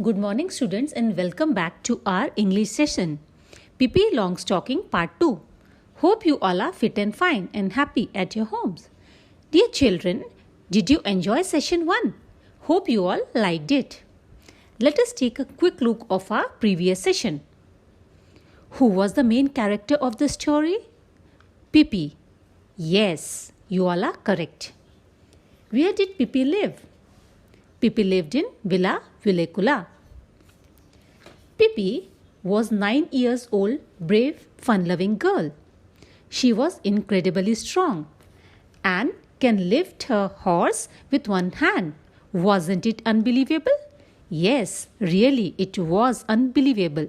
Good morning students and welcome back to our English session. Pippi Longstocking Part 2. Hope you all are fit and fine and happy at your homes. Dear children, did you enjoy session 1? Hope you all liked it. Let us take a quick look of our previous session. Who was the main character of the story? Pippi. Yes, you all are correct. Where did Pippi live? Pippi lived in Villa Vilecula. Pippi was 9 years old, brave, fun-loving girl. She was incredibly strong and can lift her horse with one hand. Wasn't it unbelievable? Yes, really, it was unbelievable.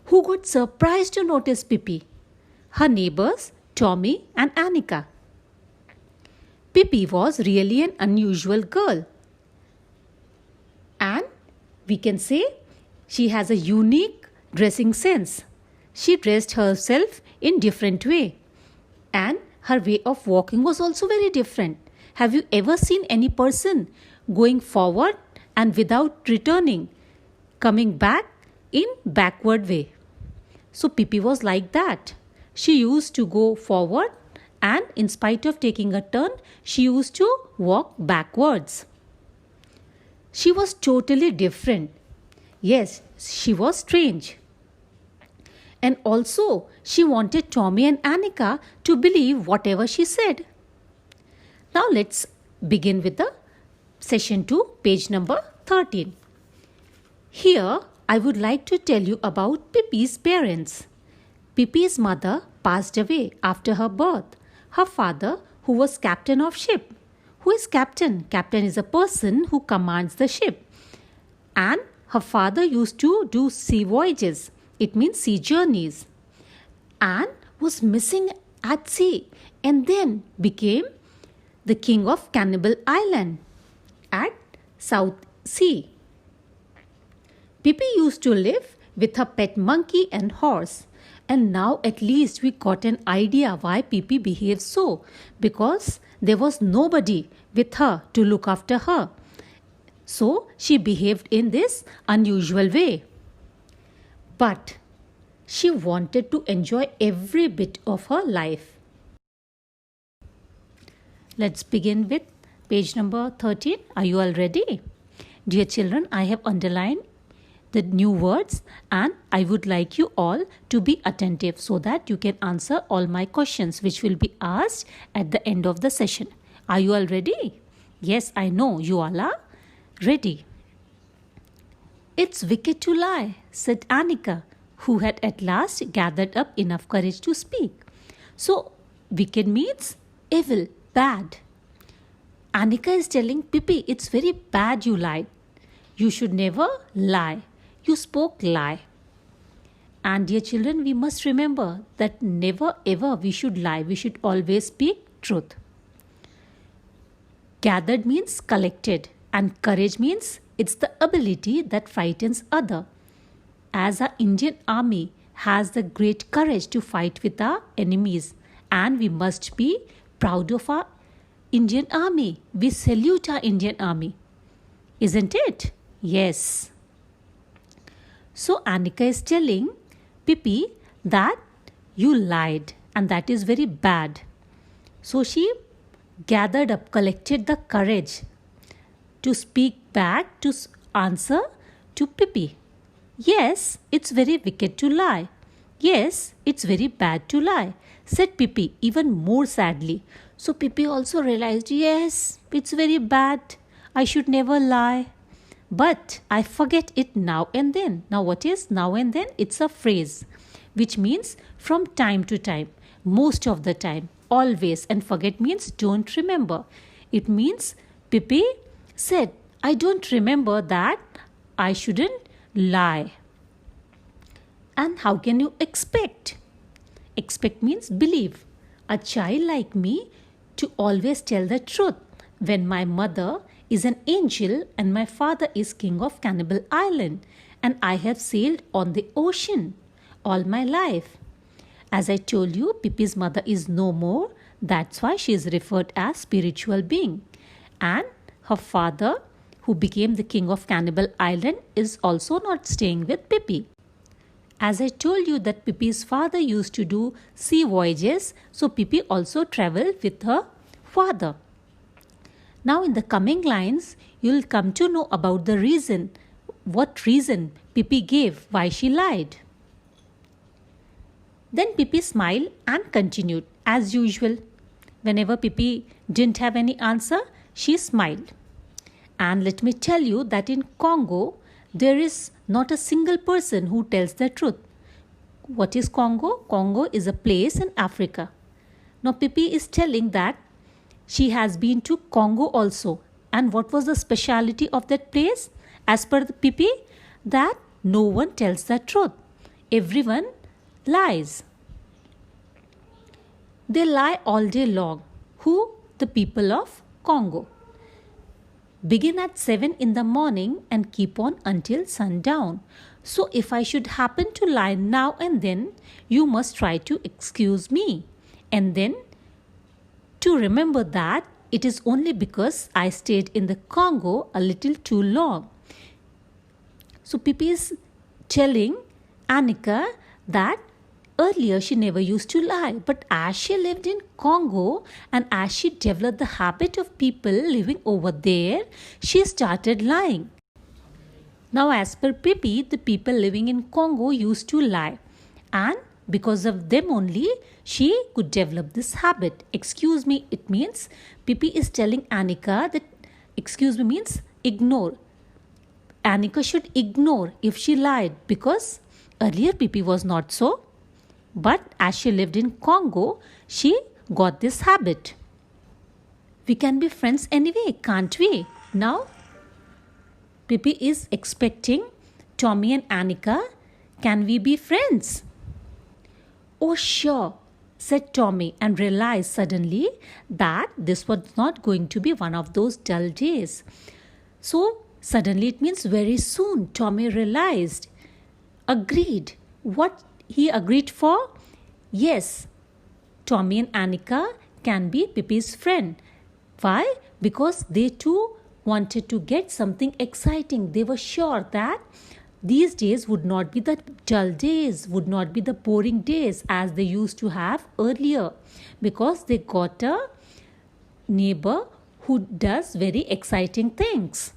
Who got surprised to notice Pippi? Her neighbors, Tommy and Annika. Pippi was really an unusual girl. And we can say she has a unique dressing sense. She dressed herself in different way. And her way of walking was also very different. Have you ever seen any person going forward and without returning, coming back in backward way? So Pippi was like that. She used to go forward and in spite of taking a turn, she used to walk backwards. She was totally different. Yes, she was strange. And also, she wanted Tommy and Annika to believe whatever she said. Now let's begin with the session 2, page number 13. Here, I would like to tell you about Pippi's parents. Pippi's mother passed away after her birth. Her father, who was captain of ship. Who is captain? Captain is a person who commands the ship. And her father used to do sea voyages. It means sea journeys. And was missing at sea and then became the king of Cannibal Island at South Sea. Pippi used to live with her pet monkey and horse. And now at least we got an idea why Pippi behaved so. Because there was nobody with her to look after her. So she behaved in this unusual way. But she wanted to enjoy every bit of her life. Let's begin with page number 13. Are you all ready? Dear children, I have underlined the new words and I would like you all to be attentive so that you can answer all my questions which will be asked at the end of the session. Are you all ready? Yes, I know you all are ready. It's wicked to lie, said Annika, who had at last gathered up enough courage to speak. So, wicked means evil, bad. Annika is telling Pippi, it's very bad you lied. You should never lie. You spoke lie. And dear children, we must remember that never ever we should lie. We should always speak truth. Gathered means collected and courage means it's the ability that frightens other. As our Indian army has the great courage to fight with our enemies and we must be proud of our Indian army. We salute our Indian army. Isn't it? Yes. So Annika is telling Pippi that you lied and that is very bad. So she gathered up, collected the courage to speak back, to answer to Pippi. Yes, it's very wicked to lie. Yes, it's very bad to lie, said Pippi even more sadly. So Pippi also realized, yes, it's very bad. I should never lie. But I forget it now and then. Now what is now and then? It's a phrase which means from time to time, most of the time, always. And forget means don't remember. It means Pippi said, I don't remember that I shouldn't lie. And how can you expect? Expect means believe. A child like me to always tell the truth when my mother is an angel and my father is king of Cannibal Island and I have sailed on the ocean all my life. As I told you, Pippi's mother is no more. That's why she is referred as spiritual being. And her father who became the king of Cannibal Island, is also not staying with Pippi. As I told you that Pippi's father used to do sea voyages, so Pippi also traveled with her father. Now in the coming lines, you'll come to know about the reason, what reason Pippi gave why she lied. Then Pippi smiled and continued as usual. Whenever Pippi didn't have any answer, she smiled. And let me tell you that in Congo, there is not a single person who tells the truth. What is Congo? Congo is a place in Africa. Now Pippi is telling that she has been to Congo also. And what was the speciality of that place? As per the Pippi, that no one tells the truth. Everyone lies. They lie all day long. Who? The people of Congo. Begin at 7 in the morning and keep on until sundown. So if I should happen to lie now and then, you must try to excuse me. And then to remember that it is only because I stayed in the Congo a little too long. So Pippi is telling Annika that earlier she never used to lie, but as she lived in Congo and as she developed the habit of people living over there, she started lying. Now as per Pippi, the people living in Congo used to lie, and because of them only, she could develop this habit. Excuse me, it means Pippi is telling Annika that excuse me means ignore. Annika should ignore if she lied because earlier Pippi was not so. But as she lived in Congo, she got this habit. We can be friends anyway, can't we? Now, Pippi is expecting Tommy and Annika. Can we be friends? Oh, sure, said Tommy and realized suddenly that this was not going to be one of those dull days. So, suddenly it means very soon, Tommy realized. Agreed. What he agreed for? Yes, Tommy and Annika can be Pippi's friend. Why? Because they too wanted to get something exciting. They were sure that these days would not be the dull days, would not be the boring days as they used to have earlier, because they got a neighbor who does very exciting things.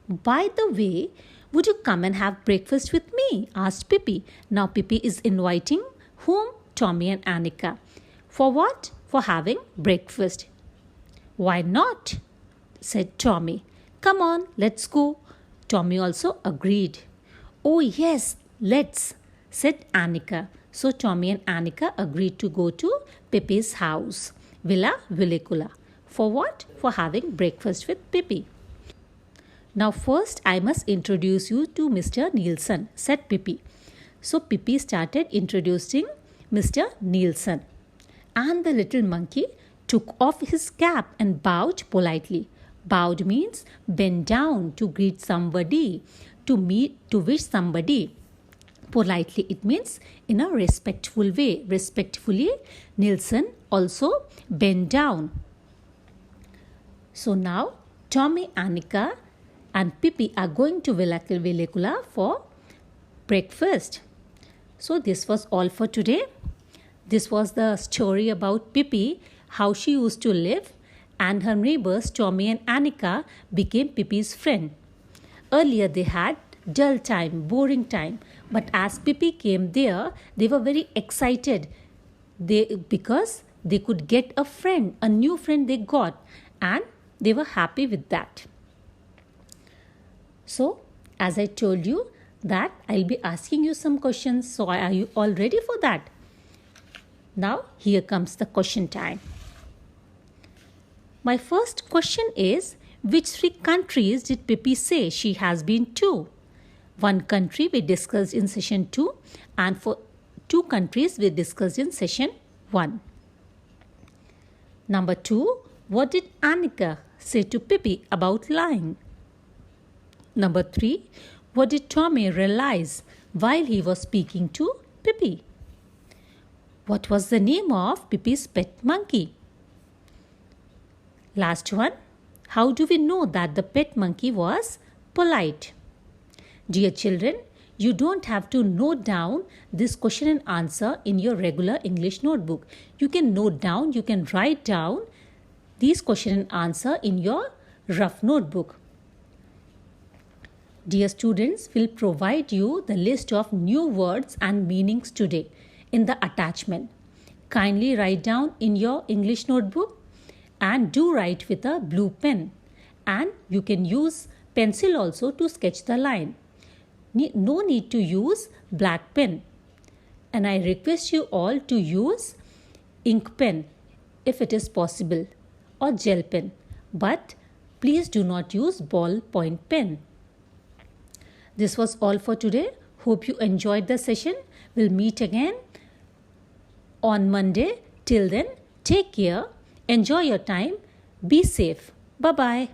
By the way, would you come and have breakfast with me? Asked Pippi. Now Pippi is inviting whom? Tommy and Annika. For what? For having breakfast. Why not? Said Tommy. Come on, let's go. Tommy also agreed. Oh yes, let's, said Annika. So Tommy and Annika agreed to go to Pippi's house, Villa Villicula. For what? For having breakfast with Pippi. Now first I must introduce you to Mr. Nielsen, said Pippi. So Pippi started introducing Mr. Nielsen. And the little monkey took off his cap and bowed politely. Bowed means bend down to greet somebody, to wish somebody. Politely it means in a respectful way. Respectfully, Nielsen also bent down. So now Tommy, Annika and Pippi are going to Villa Villicula for breakfast. So this was all for today. This was the story about Pippi, how she used to live, and her neighbors Tommy and Annika became Pippi's friend. Earlier they had dull time, boring time, but as Pippi came there, they were very excited because they could get a friend, a new friend they got, and they were happy with that. So, as I told you that I'll be asking you some questions. So, are you all ready for that? Now, here comes the question time. My first question is, which 3 countries did Pippi say she has been to? 1 country we discussed in session 2, and for 2 countries we discussed in session 1. Number 2, what did Annika say to Pippi about lying? Number 3, what did Tommy realize while he was speaking to Pippi? What was the name of Pippi's pet monkey? Last one, How do we know that the pet monkey was polite? Dear children, you don't have to note down this question and answer in your regular English notebook. You can write down these question and answer in your rough notebook. Dear students, we'll provide you the list of new words and meanings today in the attachment. Kindly write down in your English notebook and do write with a blue pen. And you can use pencil also to sketch the line. No need to use black pen. And I request you all to use ink pen if it is possible or gel pen. But please do not use ball point pen. This was all for today. Hope you enjoyed the session. We'll meet again on Monday. Till then, take care. Enjoy your time. Be safe. Bye-bye.